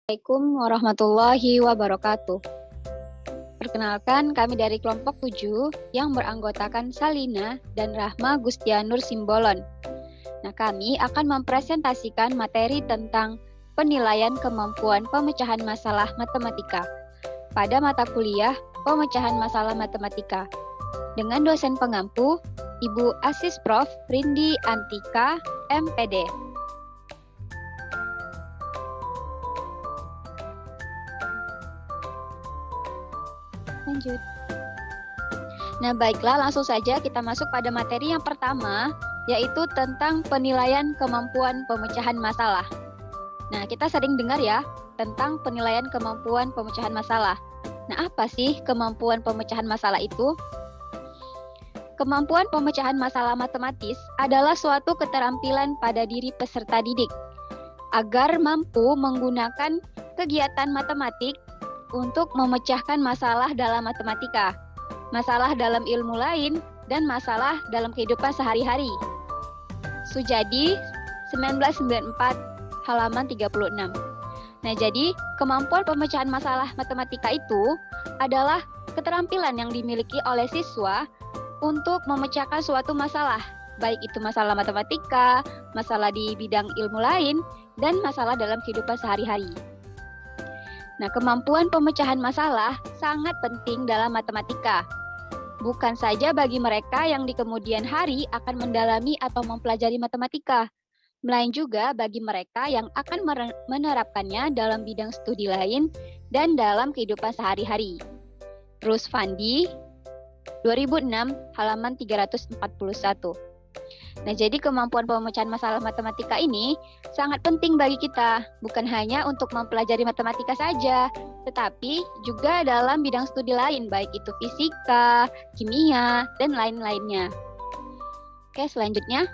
Assalamualaikum warahmatullahi wabarakatuh. Perkenalkan, kami dari kelompok 7 yang beranggotakan Salina dan Rahma Gustianur Simbolon. Nah, kami akan mempresentasikan materi tentang penilaian kemampuan pemecahan masalah matematika pada mata kuliah pemecahan masalah matematika dengan dosen pengampu Ibu Asis Prof. Rindi Antika, MPD. Lanjut. Nah, baiklah, langsung saja kita masuk pada materi yang pertama, yaitu tentang penilaian kemampuan pemecahan masalah. Nah, kita sering dengar ya tentang penilaian kemampuan pemecahan masalah. Nah, apa sih kemampuan pemecahan masalah itu? Kemampuan pemecahan masalah matematis adalah suatu keterampilan pada diri peserta didik agar mampu menggunakan kegiatan matematik untuk memecahkan masalah dalam matematika, masalah dalam ilmu lain, dan masalah dalam kehidupan sehari-hari. Sujadi 1994 halaman 36. Nah, jadi kemampuan pemecahan masalah matematika itu adalah keterampilan yang dimiliki oleh siswa untuk memecahkan suatu masalah, baik itu masalah matematika, masalah di bidang ilmu lain, dan masalah dalam kehidupan sehari-hari. Nah, kemampuan pemecahan masalah sangat penting dalam matematika. Bukan saja bagi mereka yang di kemudian hari akan mendalami atau mempelajari matematika, melainkan juga bagi mereka yang akan menerapkannya dalam bidang studi lain dan dalam kehidupan sehari-hari. Rus Fandi, 2006, halaman 341. Nah, jadi kemampuan pemecahan masalah matematika ini sangat penting bagi kita, bukan hanya untuk mempelajari matematika saja, tetapi juga dalam bidang studi lain, baik itu fisika, kimia, dan lain-lainnya. Oke, selanjutnya.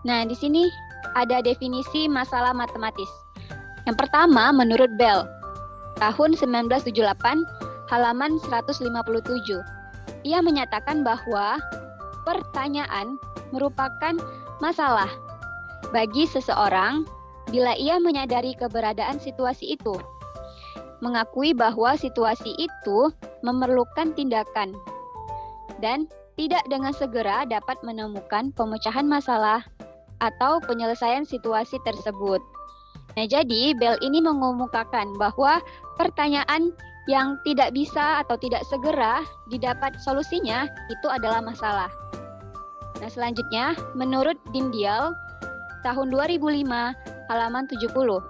Nah, di sini ada definisi masalah matematis. Yang pertama, menurut Bell, tahun 1978, halaman 157. Ia menyatakan bahwa pertanyaan merupakan masalah bagi seseorang bila ia menyadari keberadaan situasi itu, mengakui bahwa situasi itu memerlukan tindakan, dan tidak dengan segera dapat menemukan pemecahan masalah atau penyelesaian situasi tersebut. Nah, jadi Bell ini mengemukakan bahwa pertanyaan yang tidak bisa atau tidak segera didapat solusinya itu adalah masalah. Nah, selanjutnya, menurut Dindial, tahun 2005, halaman 70.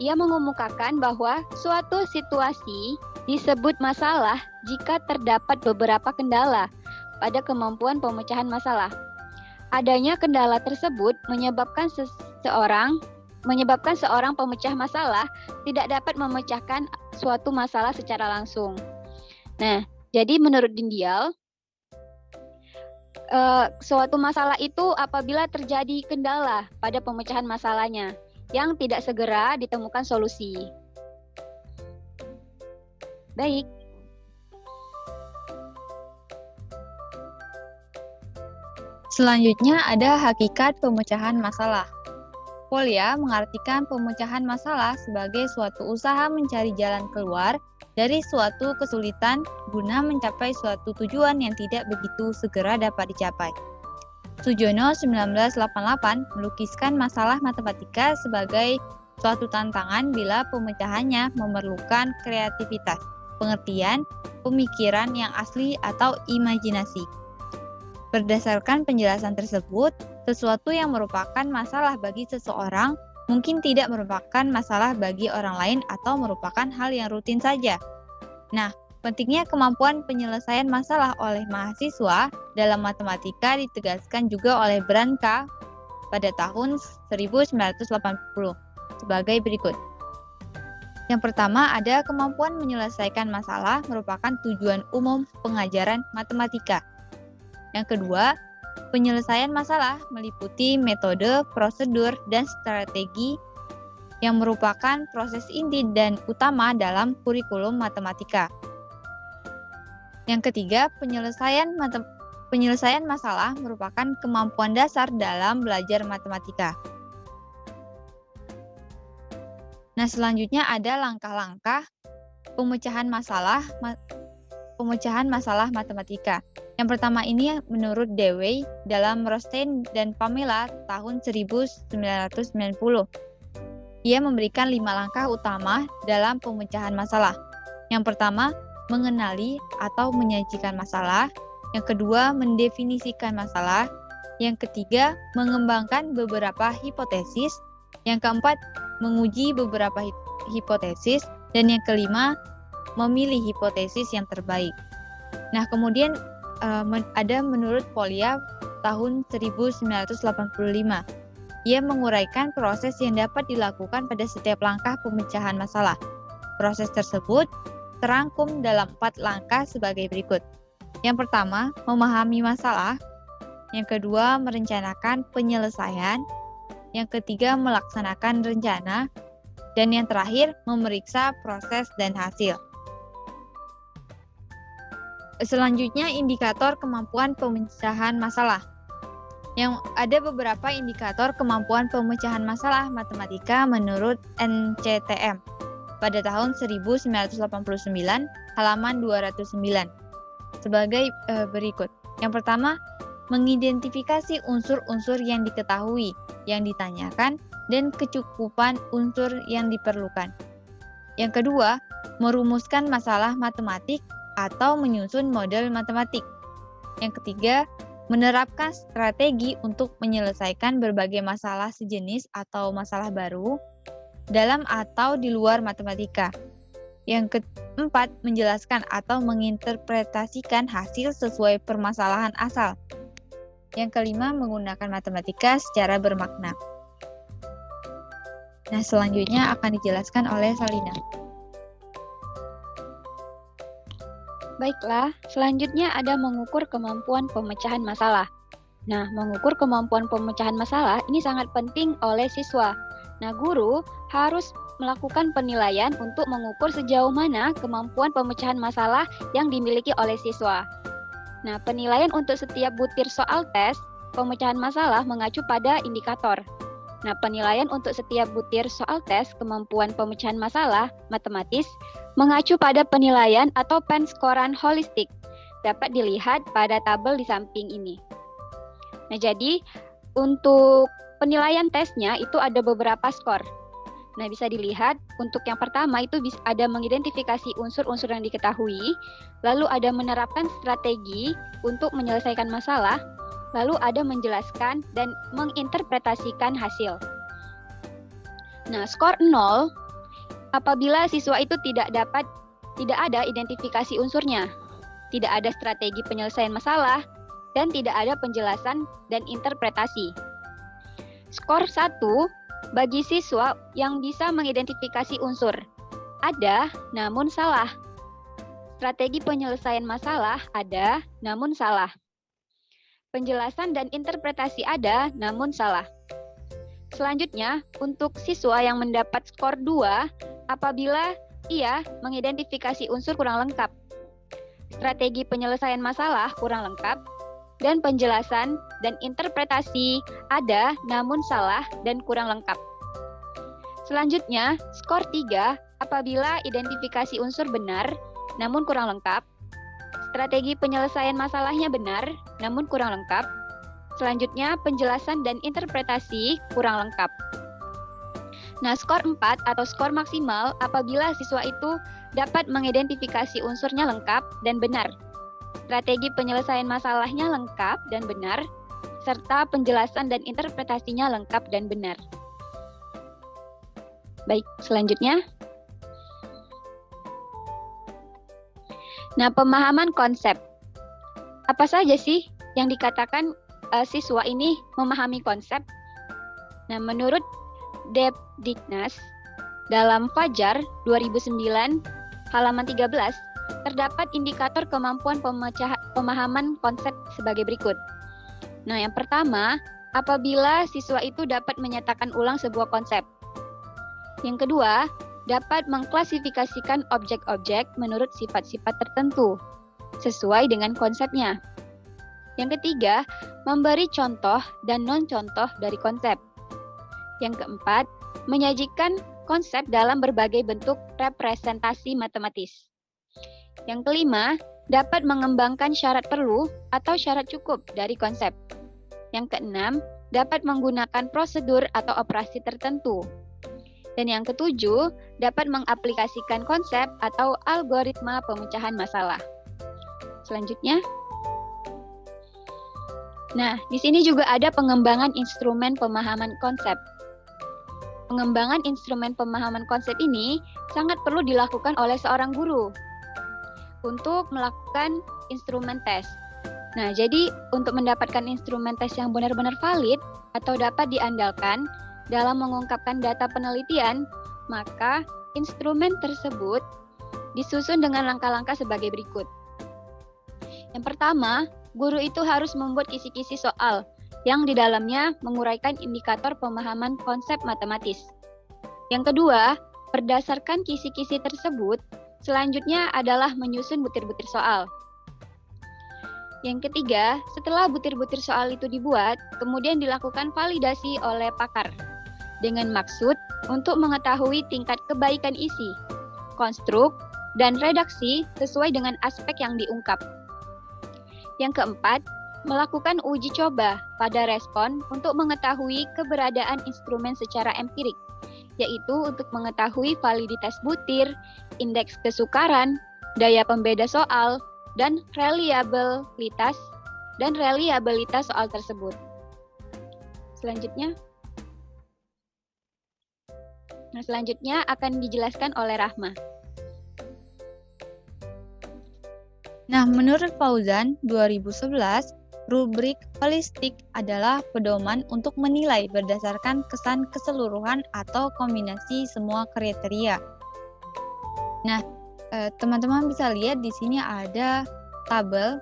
Ia mengemukakan bahwa suatu situasi disebut masalah jika terdapat beberapa kendala pada kemampuan pemecahan masalah. Adanya kendala tersebut menyebabkan seorang pemecah masalah tidak dapat memecahkan suatu masalah secara langsung. Nah, jadi menurut Dindial, suatu masalah itu apabila terjadi kendala pada pemecahan masalahnya yang tidak segera ditemukan solusi. Baik. Selanjutnya ada hakikat pemecahan masalah. Polya mengartikan pemecahan masalah sebagai suatu usaha mencari jalan keluar dari suatu kesulitan guna mencapai suatu tujuan yang tidak begitu segera dapat dicapai. Sujono 1988 melukiskan masalah matematika sebagai suatu tantangan bila pemecahannya memerlukan kreativitas, pengertian, pemikiran yang asli atau imajinasi. Berdasarkan penjelasan tersebut, sesuatu yang merupakan masalah bagi seseorang mungkin tidak merupakan masalah bagi orang lain atau merupakan hal yang rutin saja. Nah, pentingnya kemampuan penyelesaian masalah oleh mahasiswa dalam matematika ditegaskan juga oleh Branca pada tahun 1980 sebagai berikut. Yang pertama ada kemampuan menyelesaikan masalah merupakan tujuan umum pengajaran matematika. Yang kedua, penyelesaian masalah meliputi metode, prosedur, dan strategi yang merupakan proses inti dan utama dalam kurikulum matematika. Yang ketiga, penyelesaian masalah merupakan kemampuan dasar dalam belajar matematika. Nah, selanjutnya ada langkah-langkah pemecahan masalah matematika. Yang pertama ini menurut Dewey dalam Rothstein dan Pamela tahun 1990. Ia memberikan 5 langkah utama dalam pemecahan masalah. Yang pertama, mengenali atau menyajikan masalah. Yang kedua, mendefinisikan masalah. Yang ketiga, mengembangkan beberapa hipotesis. Yang keempat, menguji beberapa hipotesis. Dan yang kelima, memilih hipotesis yang terbaik. Nah, kemudian ada menurut Polya tahun 1985. Ia menguraikan proses yang dapat dilakukan pada setiap langkah pemecahan masalah. Proses tersebut terangkum dalam 4 langkah sebagai berikut. Yang pertama, memahami masalah. Yang kedua, merencanakan penyelesaian. Yang ketiga, melaksanakan rencana. Dan yang terakhir, memeriksa proses dan hasil. Selanjutnya, indikator kemampuan pemecahan masalah. Yang ada beberapa indikator kemampuan pemecahan masalah matematika menurut NCTM pada tahun 1989, halaman 209, sebagai berikut. Yang pertama, mengidentifikasi unsur-unsur yang diketahui, yang ditanyakan, dan kecukupan unsur yang diperlukan. Yang kedua, merumuskan masalah matematik atau menyusun model matematik. Yang ketiga, menerapkan strategi untuk menyelesaikan berbagai masalah sejenis atau masalah baru dalam atau di luar matematika. Yang keempat, menjelaskan atau menginterpretasikan hasil sesuai permasalahan asal. Yang kelima, menggunakan matematika secara bermakna. Nah, selanjutnya akan dijelaskan oleh Salina. Baiklah, selanjutnya ada mengukur kemampuan pemecahan masalah. Nah, mengukur kemampuan pemecahan masalah ini sangat penting oleh siswa. Nah, guru harus melakukan penilaian untuk mengukur sejauh mana kemampuan pemecahan masalah yang dimiliki oleh siswa. Nah, penilaian untuk setiap butir soal tes pemecahan masalah mengacu pada indikator. Nah, penilaian untuk setiap butir soal tes kemampuan pemecahan masalah matematis mengacu pada penilaian atau penskoran holistik. Dapat dilihat pada tabel di samping ini. Nah, jadi untuk penilaian tesnya itu ada beberapa skor. Nah, bisa dilihat untuk yang pertama itu ada mengidentifikasi unsur-unsur yang diketahui, lalu ada menerapkan strategi untuk menyelesaikan masalah, lalu ada menjelaskan dan menginterpretasikan hasil. Nah, skor 0 apabila siswa itu tidak ada identifikasi unsurnya, tidak ada strategi penyelesaian masalah, dan tidak ada penjelasan dan interpretasi. Skor 1 bagi siswa yang bisa mengidentifikasi unsur. Ada, namun salah. Strategi penyelesaian masalah ada, namun salah. Penjelasan dan interpretasi ada, namun salah. Selanjutnya, untuk siswa yang mendapat skor 2, apabila ia mengidentifikasi unsur kurang lengkap, strategi penyelesaian masalah kurang lengkap, dan penjelasan dan interpretasi ada, namun salah dan kurang lengkap. Selanjutnya, skor 3, apabila identifikasi unsur benar, namun kurang lengkap, strategi penyelesaian masalahnya benar, namun kurang lengkap. Selanjutnya, penjelasan dan interpretasi kurang lengkap. Nah, skor 4 atau skor maksimal apabila siswa itu dapat mengidentifikasi unsurnya lengkap dan benar. Strategi penyelesaian masalahnya lengkap dan benar, serta penjelasan dan interpretasinya lengkap dan benar. Baik, selanjutnya. Nah, pemahaman konsep. Apa saja sih yang dikatakan siswa ini memahami konsep? Nah, menurut Depdiknas, dalam Fajar 2009 halaman 13, terdapat indikator kemampuan pemahaman konsep sebagai berikut. Nah, yang pertama, apabila siswa itu dapat menyatakan ulang sebuah konsep. Yang kedua, dapat mengklasifikasikan objek-objek menurut sifat-sifat tertentu, sesuai dengan konsepnya. Yang ketiga, memberi contoh dan non-contoh dari konsep. Yang keempat, menyajikan konsep dalam berbagai bentuk representasi matematis. Yang kelima, dapat mengembangkan syarat perlu atau syarat cukup dari konsep. Yang keenam, dapat menggunakan prosedur atau operasi tertentu. Dan yang ketujuh, dapat mengaplikasikan konsep atau algoritma pemecahan masalah. Selanjutnya, nah, di sini juga ada pengembangan instrumen pemahaman konsep. Pengembangan instrumen pemahaman konsep ini sangat perlu dilakukan oleh seorang guru untuk melakukan instrumen tes. Nah, jadi untuk mendapatkan instrumen tes yang benar-benar valid atau dapat diandalkan dalam mengungkapkan data penelitian, maka instrumen tersebut disusun dengan langkah-langkah sebagai berikut. Yang pertama, guru itu harus membuat kisi-kisi soal yang di dalamnya menguraikan indikator pemahaman konsep matematis. Yang kedua, berdasarkan kisi-kisi tersebut, selanjutnya adalah menyusun butir-butir soal. Yang ketiga, setelah butir-butir soal itu dibuat, kemudian dilakukan validasi oleh pakar dengan maksud untuk mengetahui tingkat kebaikan isi, konstruk, dan redaksi sesuai dengan aspek yang diungkap. Yang keempat, melakukan uji coba pada respon untuk mengetahui keberadaan instrumen secara empirik, yaitu untuk mengetahui validitas butir, indeks kesukaran, daya pembeda soal, dan reliabilitas soal tersebut. Selanjutnya akan dijelaskan oleh Rahma. Nah, menurut Fauzan 2011, rubrik holistik adalah pedoman untuk menilai berdasarkan kesan keseluruhan atau kombinasi semua kriteria. Nah, teman-teman bisa lihat di sini ada tabel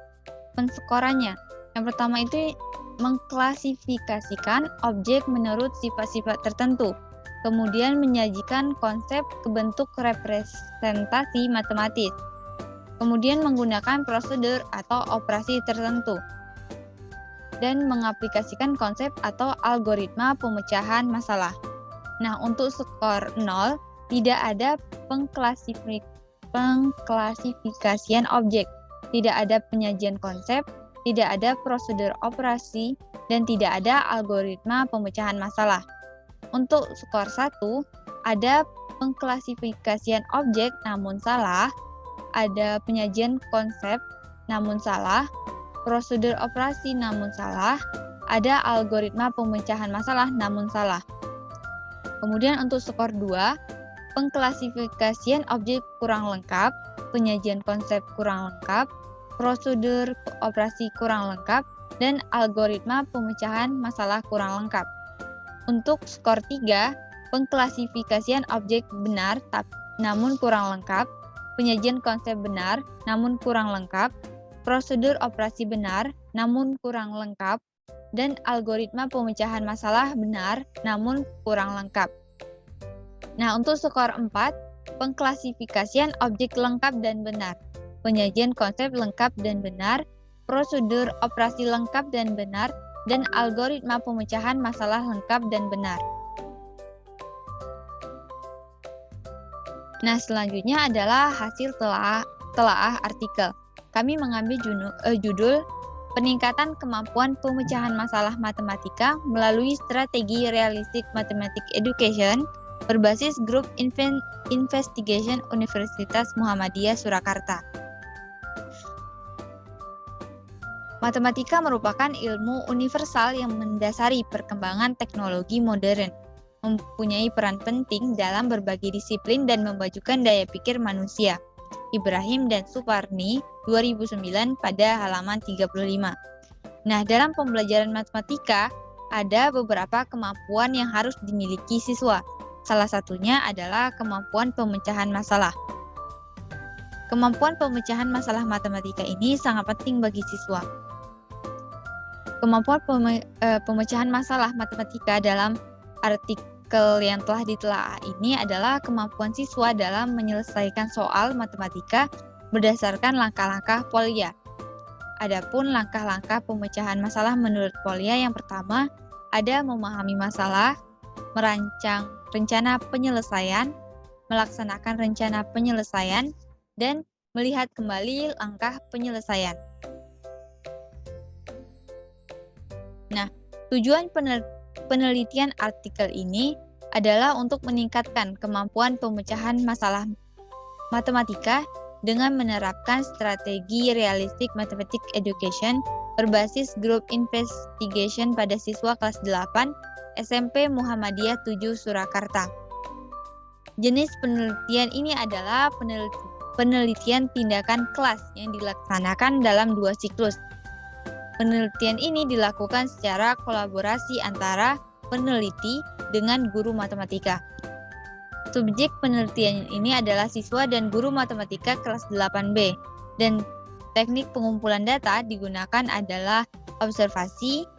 penskorannya. Yang pertama itu mengklasifikasikan objek menurut sifat-sifat tertentu. Kemudian menyajikan konsep ke bentuk representasi matematis. Kemudian menggunakan prosedur atau operasi tertentu. Dan mengaplikasikan konsep atau algoritma pemecahan masalah. Nah, untuk skor 0, tidak ada pengklasifikasian objek, tidak ada penyajian konsep, tidak ada prosedur operasi, dan tidak ada algoritma pemecahan masalah. Untuk skor 1, ada pengklasifikasian objek namun salah, ada penyajian konsep namun salah, prosedur operasi namun salah, ada algoritma pemecahan masalah namun salah. Kemudian untuk skor 2, pengklasifikasian objek kurang lengkap, penyajian konsep kurang lengkap, prosedur operasi kurang lengkap, dan algoritma pemecahan masalah kurang lengkap. Untuk skor 3, pengklasifikasian objek benar namun kurang lengkap, penyajian konsep benar namun kurang lengkap, prosedur operasi benar namun kurang lengkap, dan algoritma pemecahan masalah benar namun kurang lengkap. Nah, untuk skor 4, pengklasifikasian objek lengkap dan benar, penyajian konsep lengkap dan benar, prosedur operasi lengkap dan benar, dan algoritma pemecahan masalah lengkap dan benar. Nah, selanjutnya adalah hasil telaah artikel. Kami mengambil judul Peningkatan Kemampuan Pemecahan Masalah Matematika melalui Strategi Realistic Mathematics Education berbasis Grup Investigation Universitas Muhammadiyah Surakarta. Matematika merupakan ilmu universal yang mendasari perkembangan teknologi modern, mempunyai peran penting dalam berbagai disiplin dan memajukan daya pikir manusia. Ibrahim dan Suparni 2009 pada halaman 35. Nah, dalam pembelajaran matematika, ada beberapa kemampuan yang harus dimiliki siswa. Salah satunya adalah kemampuan pemecahan masalah. Kemampuan pemecahan masalah matematika ini sangat penting bagi siswa. Kemampuan pemecahan masalah matematika dalam artikel yang telah ditelaah ini adalah kemampuan siswa dalam menyelesaikan soal matematika berdasarkan langkah-langkah Polya. Adapun langkah-langkah pemecahan masalah menurut Polya yang pertama ada memahami masalah, merancang rencana penyelesaian, melaksanakan rencana penyelesaian, dan melihat kembali langkah penyelesaian. Nah, tujuan penelitian artikel ini adalah untuk meningkatkan kemampuan pemecahan masalah matematika dengan menerapkan strategi realistic mathematics education berbasis group investigation pada siswa kelas 8 SMP Muhammadiyah 7 Surakarta. Jenis penelitian ini adalah penelitian tindakan kelas yang dilaksanakan dalam 2 siklus. Penelitian ini dilakukan secara kolaborasi antara peneliti dengan guru matematika. Subjek penelitian ini adalah siswa dan guru matematika kelas 8B, dan teknik pengumpulan data digunakan adalah observasi,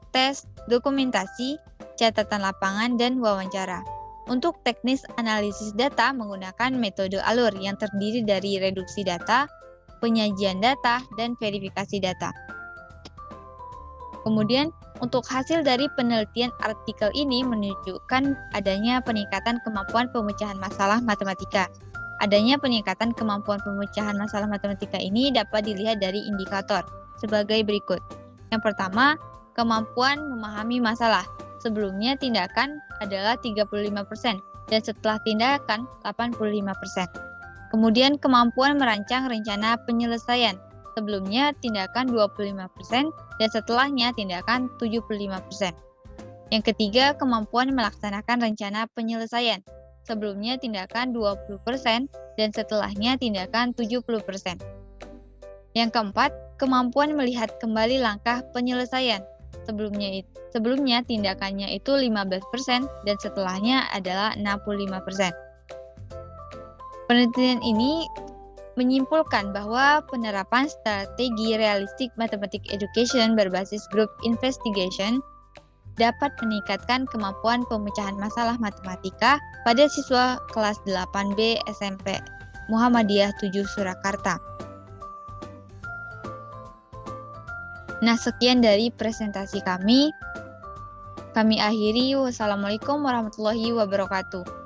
tes, dokumentasi, catatan lapangan, dan wawancara. Untuk teknis analisis data menggunakan metode alur yang terdiri dari reduksi data, penyajian data, dan verifikasi data. Kemudian, untuk hasil dari penelitian artikel ini menunjukkan adanya peningkatan kemampuan pemecahan masalah matematika. Adanya peningkatan kemampuan pemecahan masalah matematika ini dapat dilihat dari indikator sebagai berikut. Yang pertama, kemampuan memahami masalah. Sebelumnya tindakan adalah 35% dan setelah tindakan 85%. Kemudian kemampuan merancang rencana penyelesaian. Sebelumnya tindakan 25% dan setelahnya tindakan 75%. Yang ketiga, kemampuan melaksanakan rencana penyelesaian. Sebelumnya tindakan 20% dan setelahnya tindakan 70%. Yang keempat, kemampuan melihat kembali langkah penyelesaian. Sebelumnya tindakannya itu 15% dan setelahnya adalah 65%. Penelitian ini menyimpulkan bahwa penerapan strategi realistic mathematics education berbasis group investigation dapat meningkatkan kemampuan pemecahan masalah matematika pada siswa kelas 8B SMP Muhammadiyah 7 Surakarta. Nah, sekian dari presentasi kami. Kami akhiri. Wassalamualaikum warahmatullahi wabarakatuh.